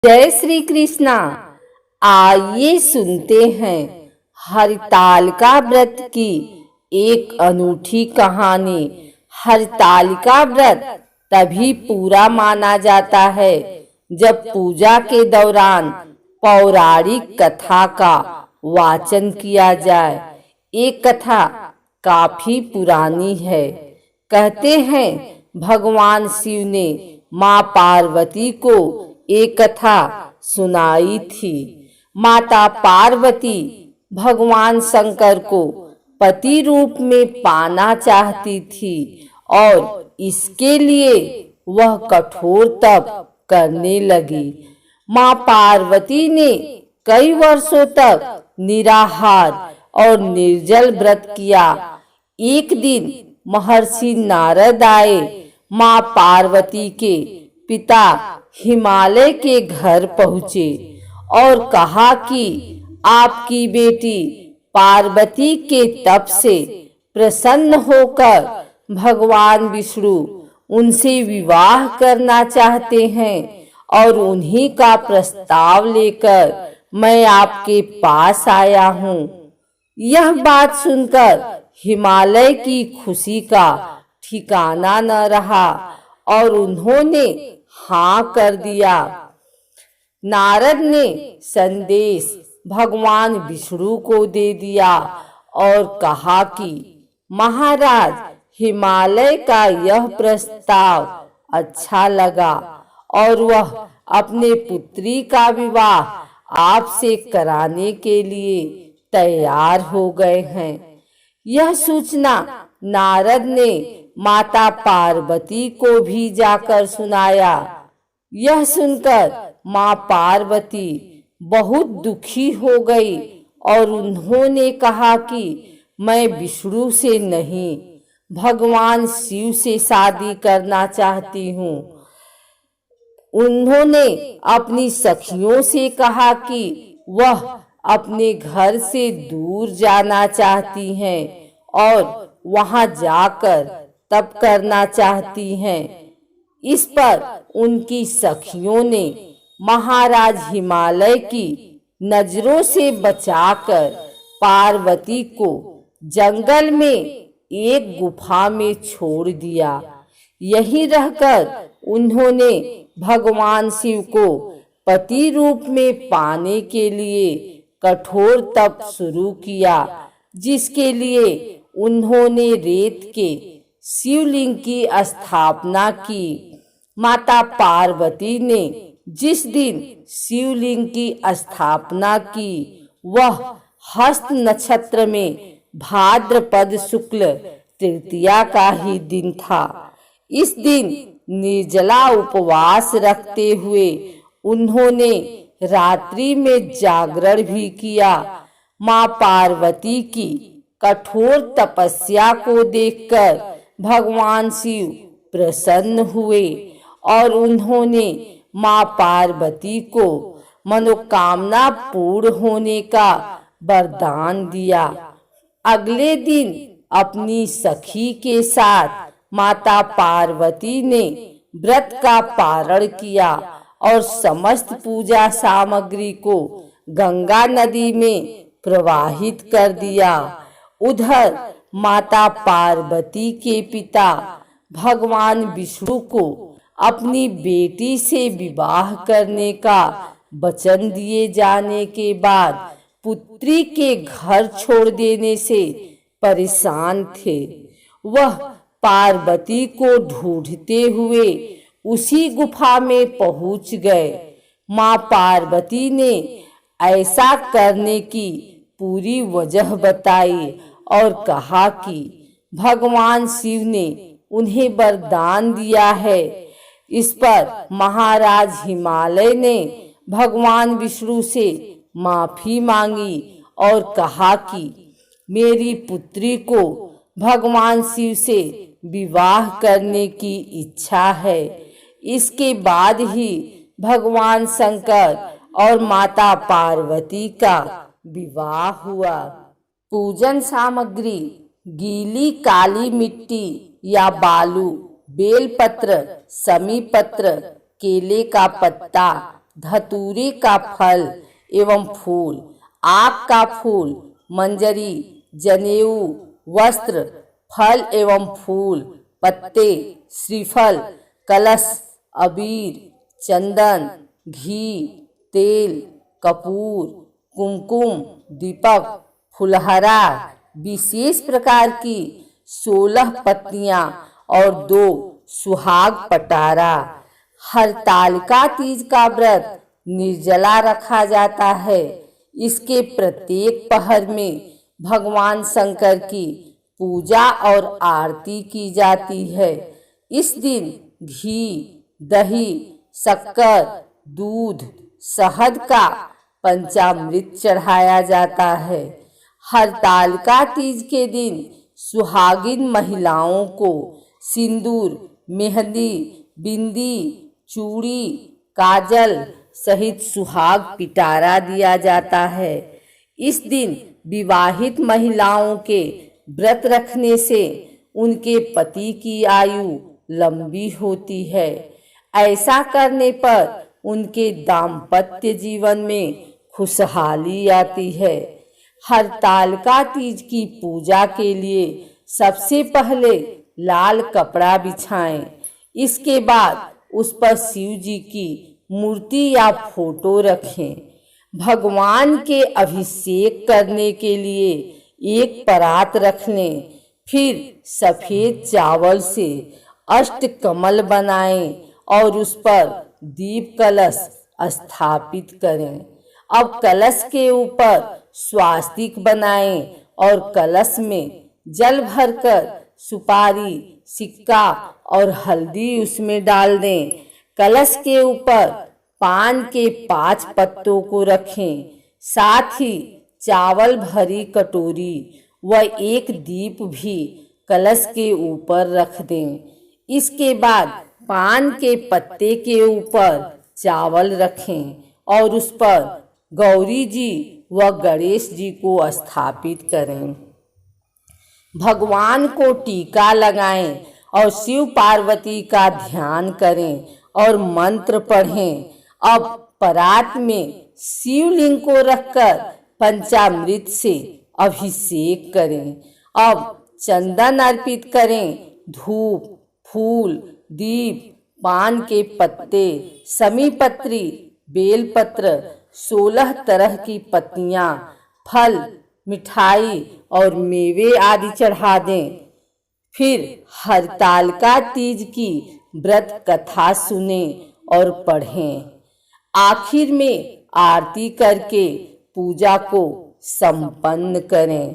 जय श्री कृष्णा। आइए सुनते हैं हरतालिका व्रत की एक अनूठी कहानी। हरतालिका व्रत तभी पूरा माना जाता है जब पूजा के दौरान पौराणिक कथा का वाचन किया जाए। एक कथा काफी पुरानी है। कहते हैं भगवान शिव ने माँ पार्वती को एक कथा सुनाई थी। माता पार्वती भगवान शंकर को पति रूप में पाना चाहती थी और इसके लिए वह कठोर तप करने लगी। माँ पार्वती ने कई वर्षों तक निराहार और निर्जल व्रत किया। एक दिन महर्षि नारद आए। माँ पार्वती के पिता हिमालय के घर पहुँचे और कहा कि आपकी बेटी पार्वती के तप से प्रसन्न होकर भगवान विष्णु उनसे विवाह करना चाहते हैं और उन्हीं का प्रस्ताव लेकर मैं आपके पास आया हूँ। यह बात सुनकर हिमालय की खुशी का ठिकाना न रहा और उन्होंने हाँ कर दिया। नारद ने संदेश भगवान विष्णु को दे दिया और कहा कि महाराज, हिमालय का यह प्रस्ताव अच्छा लगा और वह अपने पुत्री का विवाह आपसे कराने के लिए तैयार हो गए हैं। यह सूचना नारद ने माता पार्वती को भी जाकर सुनाया। यह सुनकर माँ पार्वती बहुत दुखी हो गई और उन्होंने कहा कि मैं विष्णु से नहीं, भगवान शिव से शादी करना चाहती हूँ। उन्होंने अपनी सखियों से कहा कि वह अपने घर से दूर जाना चाहती हैं और वहां जाकर तप करना चाहती हैं। इस पर उनकी सखियों ने महाराज हिमालय की नजरों से बचाकर पार्वती को जंगल में एक गुफा में छोड़ दिया। यहीं रहकर उन्होंने भगवान शिव को पति रूप में पाने के लिए कठोर तप शुरू किया, जिसके लिए उन्होंने रेत के शिवलिंग की स्थापना की। माता पार्वती ने जिस दिन शिवलिंग की स्थापना की वह हस्त नक्षत्र में भाद्रपद शुक्ल तृतीया का ही दिन था। इस दिन निर्जला उपवास रखते हुए उन्होंने रात्रि में जागरण भी किया। माँ पार्वती की कठोर तपस्या को देखकर भगवान शिव प्रसन्न हुए और उन्होंने माँ पार्वती को मनोकामना पूर्ण होने का वरदान दिया। अगले दिन अपनी सखी के साथ माता पार्वती ने व्रत का पारण किया और समस्त पूजा सामग्री को गंगा नदी में प्रवाहित कर दिया। उधर माता पार्वती के पिता भगवान विष्णु को अपनी बेटी से विवाह करने का वचन दिए जाने के बाद पुत्री के घर छोड़ देने से परेशान थे। वह पार्वती को ढूंढते हुए उसी गुफा में पहुंच गए। माँ पार्वती ने ऐसा करने की पूरी वजह बताई और कहा कि भगवान शिव ने उन्हें वरदान दिया है। इस पर महाराज हिमालय ने भगवान विष्णु से माफी मांगी और कहा कि मेरी पुत्री को भगवान शिव से विवाह करने की इच्छा है। इसके बाद ही भगवान शंकर और माता पार्वती का विवाह हुआ। पूजन सामग्री: गीली काली मिट्टी या बालू, बेलपत्र, समी पत्र, केले का पत्ता, धतूरे का फल एवं फूल, आक का फूल, मंजरी, जनेऊ, वस्त्र, फल एवं फूल, पत्ते, श्रीफल, कलश, अबीर, चंदन, घी, तेल, कपूर, कुमकुम, दीपक, फुलहरा, विशेष प्रकार की 16 पत्तियां और 2 सुहाग पटारा। हरतालिका तीज का व्रत निर्जला रखा जाता है। इसके प्रत्येक पहर में भगवान शंकर की पूजा और आरती की जाती है। इस दिन घी, दही, शक्कर, दूध, शहद का पंचामृत चढ़ाया जाता है। हरतालिका तीज के दिन सुहागिन महिलाओं को सिंदूर, मेहंदी, बिंदी, चूड़ी, काजल सहित सुहाग पिटारा दिया जाता है। इस दिन विवाहित महिलाओं के व्रत रखने से उनके पति की आयु लंबी होती है। ऐसा करने पर उनके दाम्पत्य जीवन में खुशहाली आती है। हरतालिका तीज की पूजा के लिए सबसे पहले लाल कपड़ा बिछाएं। इसके बाद उस पर शिव जी की मूर्ति या फोटो रखें। भगवान के अभिषेक करने के लिए एक परात रख लें। फिर सफेद चावल से अष्टकमल बनाएं और उस पर दीप कलश स्थापित करें। अब कलश के ऊपर स्वास्तिक बनाएं और कलश में जल भरकर सुपारी, सिक्का और हल्दी उसमें डाल दें। कलश के ऊपर पान के 5 पत्तों को रखें। साथ ही चावल भरी कटोरी व एक दीप भी कलश के ऊपर रख दें। इसके बाद पान के पत्ते के ऊपर चावल रखें और उस पर गौरी जी व गणेश जी को स्थापित करें। भगवान को टीका लगाएं और शिव पार्वती का ध्यान करें और मंत्र पढ़ें। अब परात में शिवलिंग को रखकर पंचामृत से अभिषेक करें। अब चंदन अर्पित करें। धूप, फूल, दीप, पान के पत्ते, समी पत्री, बेलपत्र, 16 तरह की पत्तियां, फल, मिठाई और मेवे आदि चढ़ा दें। फिर हरतालिका तीज की व्रत कथा सुने और पढ़ें। आखिर में आरती करके पूजा को संपन्न करें।